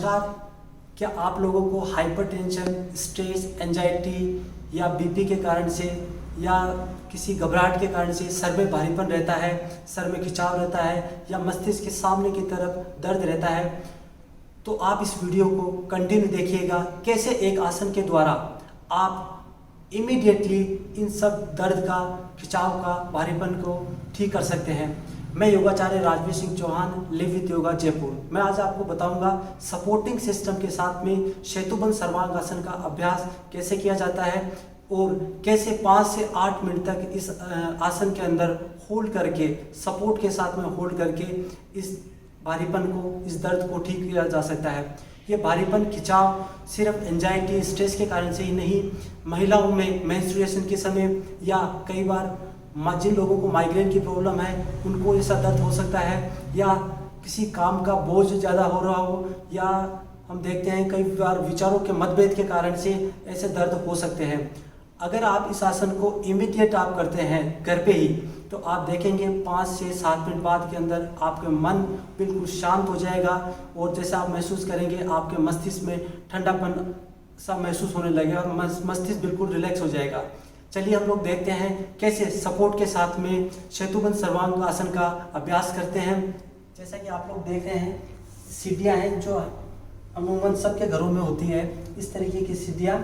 नमस्कार। क्या आप लोगों को हाइपरटेंशन, स्ट्रेस, एंजाइटी या बीपी के कारण से या किसी घबराहट के कारण से सर में भारीपन रहता है, सर में खिंचाव रहता है या मस्तिष्क के सामने की तरफ दर्द रहता है? तो आप इस वीडियो को कंटिन्यू देखिएगा, कैसे एक आसन के द्वारा आप इमीडिएटली इन सब दर्द का, खिंचाव का, भारीपन को ठीक कर सकते हैं। मैं योगाचार्य राजवीर सिंह चौहान, लिव विद योगा जयपुर। मैं आज आपको बताऊंगा सपोर्टिंग सिस्टम के साथ में सेतुबंध सर्वांगासन का अभ्यास कैसे किया जाता है और कैसे 5 से 8 मिनट तक इस आसन के अंदर होल्ड करके, सपोर्ट के साथ में होल्ड करके इस भारीपन को, इस दर्द को ठीक किया जा सकता है। ये भारीपन, खिंचाव सिर्फ एंजाइटी, स्ट्रेस के कारण से ही नहीं, महिलाओं में मेंस्ट्रुएशन के समय या कई बार जिन लोगों को माइग्रेन की प्रॉब्लम है उनको ऐसा दर्द हो सकता है, या किसी काम का बोझ ज़्यादा हो रहा हो, या हम देखते हैं कई बार विचारों के मतभेद के कारण से ऐसे दर्द हो सकते हैं। अगर आप इस आसन को इमीडिएट आप करते हैं घर पे ही, तो आप देखेंगे 5 से 7 मिनट बाद के अंदर आपके मन बिल्कुल शांत हो जाएगा और जैसे आप महसूस करेंगे आपके मस्तिष्क में ठंडापन सा महसूस होने लगेगा और मस्तिष्क बिल्कुल रिलैक्स हो जाएगा। चलिए हम लोग देखते हैं कैसे सपोर्ट के साथ में सेतुबंध सर्वांग आसन का अभ्यास करते हैं। जैसा कि आप लोग देख रहे हैं, सीढ़ियाँ हैं जो अमूमन सबके घरों में होती है। इस तरीके की सीढ़ियाँ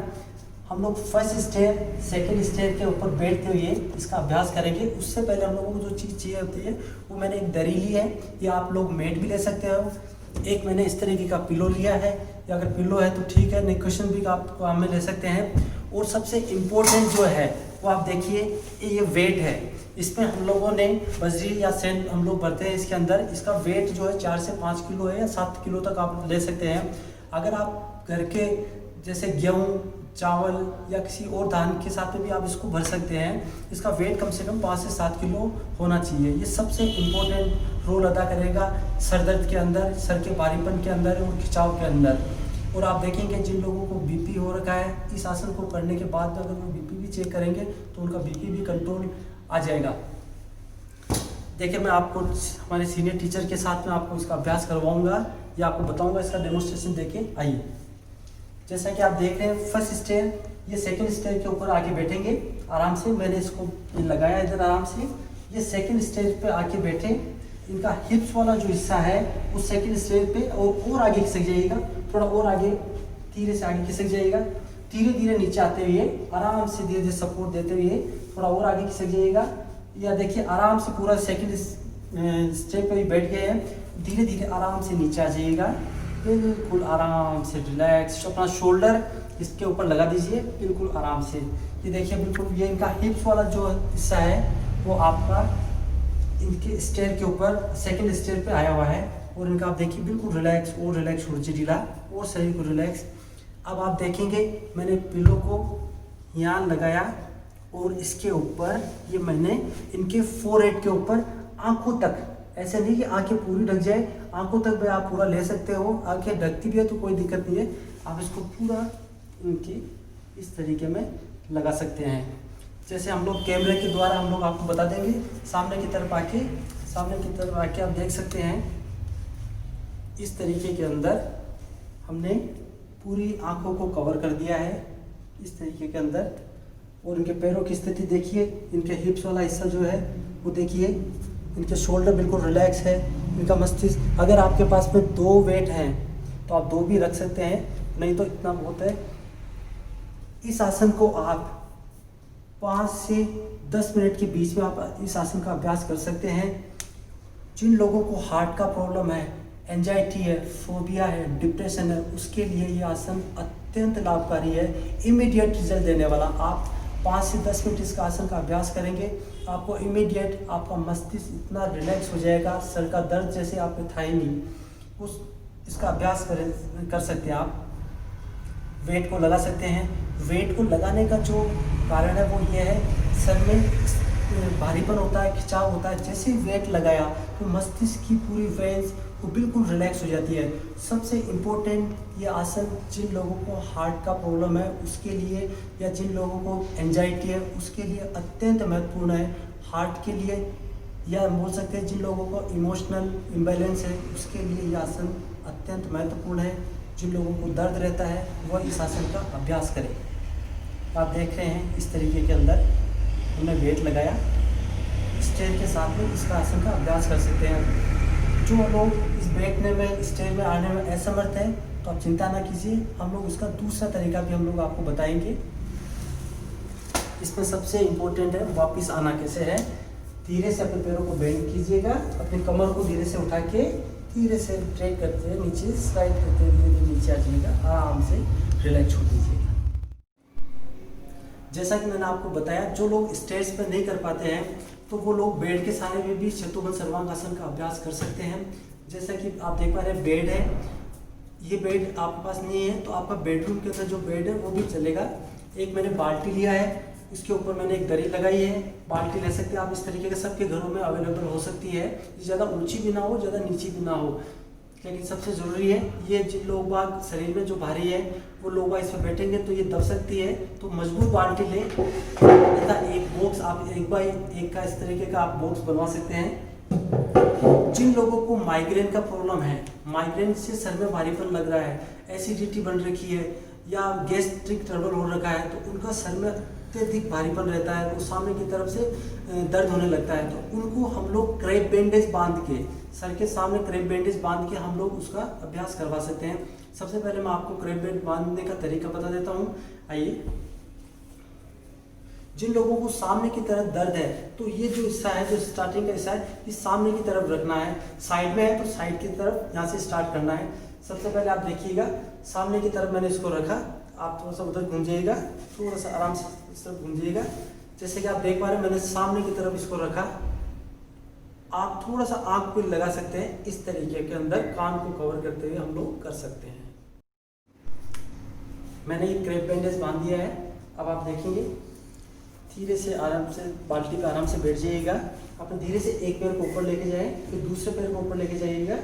हम लोग फर्स्ट स्टेयर, सेकंड स्टेयर के ऊपर बैठते हुए इसका अभ्यास करेंगे। उससे पहले हम लोगों को जो चीज़ चाहिए होती है वो मैंने एक दरी ली है, या आप लोग मेट भी ले सकते हो। एक मैंने इस तरीके का पिलो लिया है, या अगर पिलो है तो ठीक है, नहीं क्वेश्चन भी आप काम में ले सकते हैं। और सबसे इम्पोर्टेंट जो है वो आप देखिए, ये वेट है। इसमें हम लोगों ने बजरी या सेंट हम लोग भरते हैं इसके अंदर। इसका वेट जो है 4 से 5 किलो है, या 7 किलो तक आप ले सकते हैं। अगर आप घर के जैसे गेहूँ, चावल या किसी और धान के साथ में भी आप इसको भर सकते हैं। इसका वेट कम से कम 5 से 7 किलो होना चाहिए। ये सबसे इम्पोर्टेंट रोल अदा करेगा सर दर्द के अंदर, सर के भारीपन के अंदर और खिंचाव के अंदर। और आप देखेंगे जिन लोगों को बीपी हो रखा है, इस आसन को करने के बाद अगर वो बीपी भी चेक करेंगे तो उनका बीपी भी कंट्रोल आ जाएगा। देखिए, मैं आपको हमारे सीनियर टीचर के साथ में आपको इसका अभ्यास करवाऊंगा या आपको बताऊंगा। इसका डेमोन्स्ट्रेशन देखें, आइए। जैसा कि आप देख रहे हैं, फर्स्ट स्टेयर, ये सेकंड स्टेयर के ऊपर आके बैठेंगे आराम से। मैंने इसको लगाया इधर आराम से। ये सेकंड स्टेयर पे आके बैठे, इनका हिप्स वाला जो हिस्सा है उस सेकंड स्टेयर पे और आगे खिसक जाइएगा, थोड़ा और आगे, धीरे से आगे खिसक जाइएगा। धीरे धीरे नीचे आते हुए आराम से धीरे धीरे सपोर्ट देते हुए थोड़ा और आगे खिसक जाइएगा। या देखिए आराम से पूरा सेकंड स्टेप पे बैठ गए हैं। धीरे धीरे आराम से नीचे आ जाइएगा, बिल्कुल आराम से रिलैक्स। अपना शोल्डर इसके ऊपर लगा दीजिए बिल्कुल आराम से। ये देखिए बिल्कुल, ये इनका हिप्स वाला जो हिस्सा है वो आपका इनके स्टेयर के ऊपर सेकंड स्टेयर पे आया हुआ है। और इनका आप देखिए बिल्कुल रिलैक्स और रिलैक्स हो ढीला और शरीर को रिलैक्स। अब आप देखेंगे मैंने पिलो को यहाँ लगाया और इसके ऊपर ये मैंने इनके फोरहेड के ऊपर आंखों तक, ऐसे नहीं कि आंखें पूरी ढक जाए, आंखों तक भी आप पूरा ले सकते हो। आंखें ढकती भी है तो कोई दिक्कत नहीं है, आप इसको पूरा इनकी इस तरीके में लगा सकते हैं। जैसे हम लोग कैमरे के द्वारा हम लोग आपको बता देंगे। सामने की तरफ आके आप देख सकते हैं, इस तरीके के अंदर हमने पूरी आंखों को कवर कर दिया है इस तरीके के अंदर। और इनके पैरों की स्थिति देखिए, इनके हिप्स वाला हिस्सा जो है वो देखिए, इनके शोल्डर बिल्कुल रिलैक्स है, इनका मस्तिष्क। अगर आपके पास में 2 वेट हैं तो आप 2 भी रख सकते हैं, नहीं तो इतना बहुत है। इस आसन को आप 5 से 10 मिनट के बीच में आप इस आसन का अभ्यास कर सकते हैं। जिन लोगों को हार्ट का प्रॉब्लम है, एंजाइटी है, फोबिया है, डिप्रेशन है, उसके लिए ये आसन अत्यंत लाभकारी है, इमीडिएट रिजल्ट देने वाला। आप 5 से 10 मिनट इसका आसन का अभ्यास करेंगे, आपको इमीडिएट आपका मस्तिष्क इतना रिलैक्स हो जाएगा, सर का दर्द जैसे आप में था ही नहीं। इसका अभ्यास कर सकते हैं आप। वेट को लगा सकते हैं। वेट को लगाने का जो कारण है वो ये है, सर में भारीपन होता है, खिंचाव होता है। जैसे वेट लगाया तो मस्तिष्क की पूरी वेन्स वो बिल्कुल रिलैक्स हो जाती है। सबसे इम्पोर्टेंट ये आसन जिन लोगों को हार्ट का प्रॉब्लम है उसके लिए, या जिन लोगों को एंजाइटी है उसके लिए अत्यंत महत्वपूर्ण है। हार्ट के लिए, या बोल सकते हैं जिन लोगों को इमोशनल इम्बैलेंस है उसके लिए ये आसन अत्यंत महत्वपूर्ण है। जिन लोगों को दर्द रहता है वह इस आसन का अभ्यास करें। आप देख रहे हैं इस तरीके के अंदर हमने वेट लगाया, स्टेज के साथ में इसका आसन का अभ्यास कर सकते हैं। जो लोग इस बैठने में, स्टेज में आने में असमर्थ हैं तो आप चिंता ना कीजिए, हम लोग उसका दूसरा तरीका भी हम लोग आपको बताएंगे। इसमें सबसे इम्पोर्टेंट है वापस आना कैसे है। धीरे से अपने पैरों को बेंड कीजिएगा, अपनी कमर को धीरे से उठा के धीरे से ट्रेक करते हुए नीचे स्लाइड करते हुए धीरे धीरे नीचे आ जाइएगा, आराम से रिलैक्स छोड़ दीजिएगा। जैसा कि मैंने आपको बताया, जो लोग स्टेज पर नहीं कर पाते हैं तो वो लोग बेड के सहारे में भी चतुर्भुज सर्वांगासन का अभ्यास कर सकते हैं। जैसा कि आप देख पा रहे हैं बेड है, ये बेड आपके पास नहीं है तो आपका बेडरूम के अंदर जो बेड है वो भी चलेगा। एक मैंने बाल्टी लिया है, इसके ऊपर मैंने एक दरी लगाई है। बाल्टी ले सकते हैं आप, इस तरीके के सबके घरों में अवेलेबल हो सकती है। ज़्यादा ऊंची भी ना हो, ज़्यादा नीची भी ना हो, लेकिन सबसे ज़रूरी है ये जिन लोग बाग शरीर में जो भारी है वो लोग बाग इस पर बैठेंगे तो ये दब सकती है, तो मजबूत बाल्टी ले तथा एक बॉक्स आप एक बाई एक का इस तरीके का आप बॉक्स बनवा सकते हैं। जिन लोगों को माइग्रेन का प्रॉब्लम है, माइग्रेन से सर में भारीपन लग रहा है, एसिडिटी बन रखी है या गैस्ट्रिक ट्रबल हो रखा है, तो उनका सर में अत्यधिक भारीपन रहता है, तो सामने की तरफ से दर्द होने लगता है, तो उनको हम लोग क्रेप बैंडेज बांध के, सर के सामने क्रेप बैंडेज बांध के हम लोग उसका अभ्यास करवा सकते हैं। सबसे पहले मैं आपको क्रेप बैंड बांधने का तरीका बता देता हूँ। आइए, जिन लोगों को सामने की तरफ दर्द है तो ये जो हिस्सा है, जो स्टार्टिंग का हिस्सा है, ये सामने की तरफ रखना है। साइड में है तो साइड की तरफ यहाँ से स्टार्ट करना है। सबसे पहले आप देखिएगा, सामने की तरफ मैंने इसको रखा, आप थोड़ा सा उधर घूम जाइएगा, थोड़ा सा आराम से इस तरफ घूम जाइएगा। जैसे कि आप देख पा रहे हैं मैंने सामने की तरफ इसको रखा। आप थोड़ा सा आंख को लगा सकते हैं, इस तरीके के अंदर कान को कवर करते हुए हम लोग कर सकते हैं। मैंने ये क्रेप बैंडेज बांध दिया है। अब आप देखेंगे धीरे से आराम से बाल्टी पे आराम से बैठ जाइएगा। अपने धीरे से एक पैर को ऊपर लेके जाएं, फिर दूसरे पैर को ऊपर लेके जाइएगा।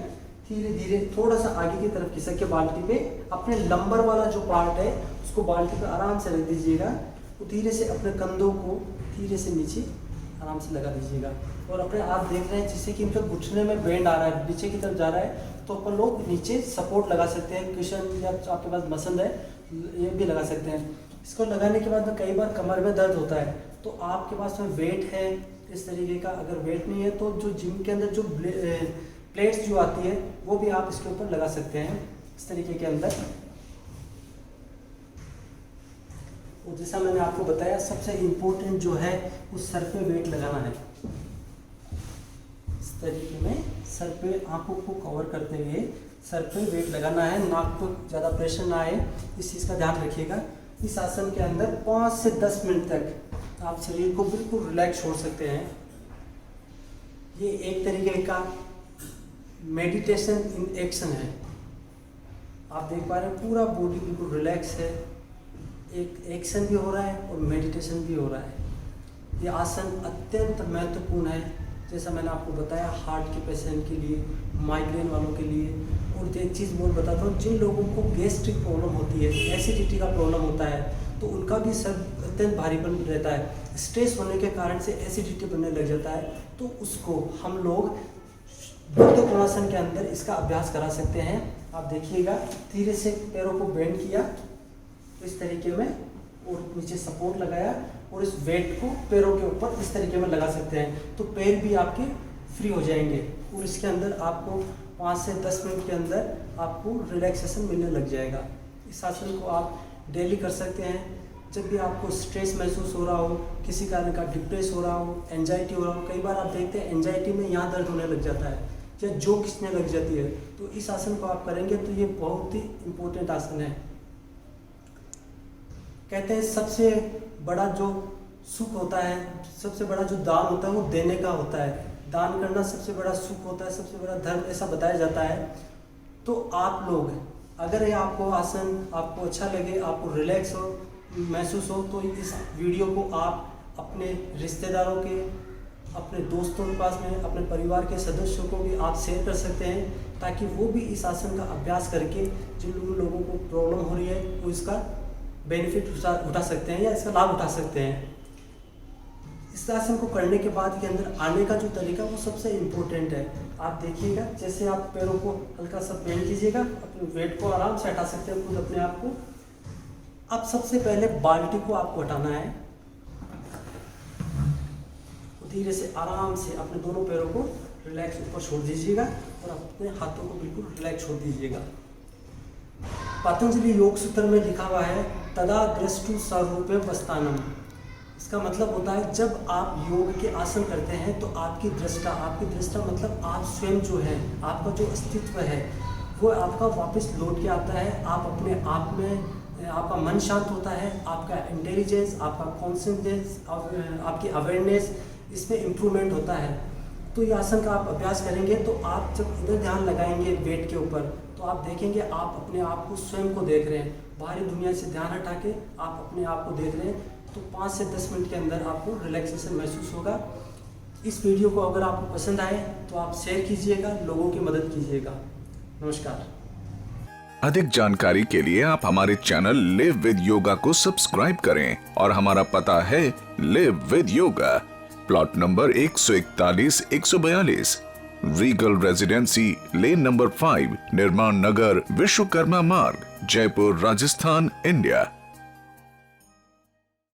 धीरे धीरे थोड़ा सा आगे की तरफ खिसक के बाल्टी पे अपने लंबर वाला जो पार्ट है उसको बाल्टी पे आराम से रख दीजिएगा। तो धीरे से अपने कंधों को धीरे से नीचे आराम से लगा दीजिएगा। और अपने आप देख रहे हैं जिससे कि इनका घुटने में बेंड आ रहा है, नीचे की तरफ जा रहा है, तो अपन लोग नीचे सपोर्ट लगा सकते हैं। क्वेश्चन या आपके पास मसंद है ये भी लगा सकते हैं। इसको लगाने के बाद में कई बार कमर में दर्द होता है, तो आपके पास में वेट है इस तरीके का। अगर वेट नहीं है तो जो जिम के अंदर जो प्लेट्स जो आती है वो भी आप इसके ऊपर लगा सकते हैं इस तरीके के अंदर। और जैसा मैंने आपको बताया, सबसे इम्पोर्टेंट जो है उस सर पे वेट लगाना है। इस तरीके में सर पे आंखों को कवर करते हुए सर पे वेट लगाना है, नाक को ज़्यादा प्रेशर ना आए, इस चीज़ का ध्यान रखिएगा। इस आसन के अंदर 5 से 10 मिनट तक आप शरीर को बिल्कुल रिलैक्स छोड़ सकते हैं। ये एक तरीके का मेडिटेशन इन एक्शन है। आप देख पा रहे हैं पूरा बॉडी बिल्कुल रिलैक्स है, एक एक्शन भी हो रहा है और मेडिटेशन भी हो रहा है। ये आसन अत्यंत महत्वपूर्ण है, जैसा मैंने आपको बताया, हार्ट के पेशेंट के लिए, माइग्रेन वालों के लिए। और एक चीज़ बोल बताता हूँ, जिन लोगों को गैस्ट्रिक प्रॉब्लम होती है, एसिडिटी का प्रॉब्लम होता है, तो उनका भी सर अत्यंत भारीपन रहता है। स्ट्रेस होने के कारण से एसिडिटी बनने लग जाता है, तो उसको हम लोग बुद्ध कोणासन के अंदर इसका अभ्यास करा सकते हैं। आप देखिएगा, धीरे से पैरों को बेंड किया इस तरीके में और नीचे सपोर्ट लगाया और इस वेट को पैरों के ऊपर इस तरीके में लगा सकते हैं, तो पैर भी आपके फ्री हो जाएंगे। और इसके अंदर आपको 5 से 10 मिनट के अंदर आपको रिलैक्सेशन मिलने लग जाएगा। इस आसन को आप डेली कर सकते हैं। जब भी आपको स्ट्रेस महसूस हो रहा हो, किसी कारण का डिप्रेस हो रहा हो, एंजाइटी हो रहा हो, कई बार आप देखते हैं एंजाइटी में यहाँ दर्द होने लग जाता है या जो खींचने लग जाती है, तो इस आसन को आप करेंगे तो ये बहुत ही इम्पोर्टेंट आसन है। कहते हैं सबसे बड़ा जो सुख होता है, सबसे बड़ा जो दान होता है वो देने का होता है। दान करना सबसे बड़ा सुख होता है, सबसे बड़ा धर्म, ऐसा बताया जाता है। तो आप लोग अगर ये आपको आसन आपको अच्छा लगे, आपको रिलैक्स हो महसूस हो, तो इस वीडियो को आप अपने रिश्तेदारों के, अपने दोस्तों के पास में, अपने परिवार के सदस्यों को भी आप शेयर कर सकते हैं, ताकि वो भी इस आसन का अभ्यास करके जिन लोगों को प्रॉब्लम हो रही है वो इसका बेनिफिट उठा सकते हैं या इसका लाभ उठा सकते हैं। इस आसन को करने के बाद के अंदर आने का जो तरीका वो सबसे इम्पोर्टेंट है। आप देखिएगा, जैसे आप पैरों को हल्का सा बेंड कीजिएगा, अपने वेट को आराम से हटा सकते हैं खुद अपने आप को। अब सबसे पहले बाल्टी को आपको हटाना है, धीरे से आराम से अपने दोनों पैरों को रिलैक्स ऊपर छोड़ दीजिएगा और अपने हाथों को बिल्कुल रिलैक्स छोड़ दीजिएगा। पतंजलि योग सूत्र में लिखा हुआ है तदा दृष्टु स्वरूपे वस्तानम। इसका मतलब होता है जब आप योग के आसन करते हैं तो आपकी दृष्टा मतलब आप स्वयं जो है, आपका जो अस्तित्व है वो आपका वापस लौट के आता है। आप अपने आप में, आपका मन शांत होता है, आपका इंटेलिजेंस, आपका कॉन्सेंट्रेंस, आपकी अवेयरनेस, इसमें इम्प्रूवमेंट होता है। तो ये आसन का आप अभ्यास करेंगे तो आप जब इधर ध्यान लगाएंगे वेट के ऊपर तो आप देखेंगे आप अपने आप को स्वयं को देख रहे हैं, बाहरी दुनिया से ध्यान हटा के आप अपने आप को देख रहे हैं। तो 5 से 10 मिनट के अंदर आपको रिलैक्सेशन महसूस होगा। इस वीडियो को अगर आपको पसंद आए तो आप शेयर कीजिएगा, लोगों की मदद कीजिएगा। नमस्कार। अधिक जानकारी के लिए आप हमारे चैनल लिव विद योगा को सब्सक्राइब करें और हमारा पता है live with yoga, plot number 141 142, Regal residency, lane number 5, निर्माण नगर, विश्वकर्मा मार्ग, जयपुर, राजस्थान, इंडिया।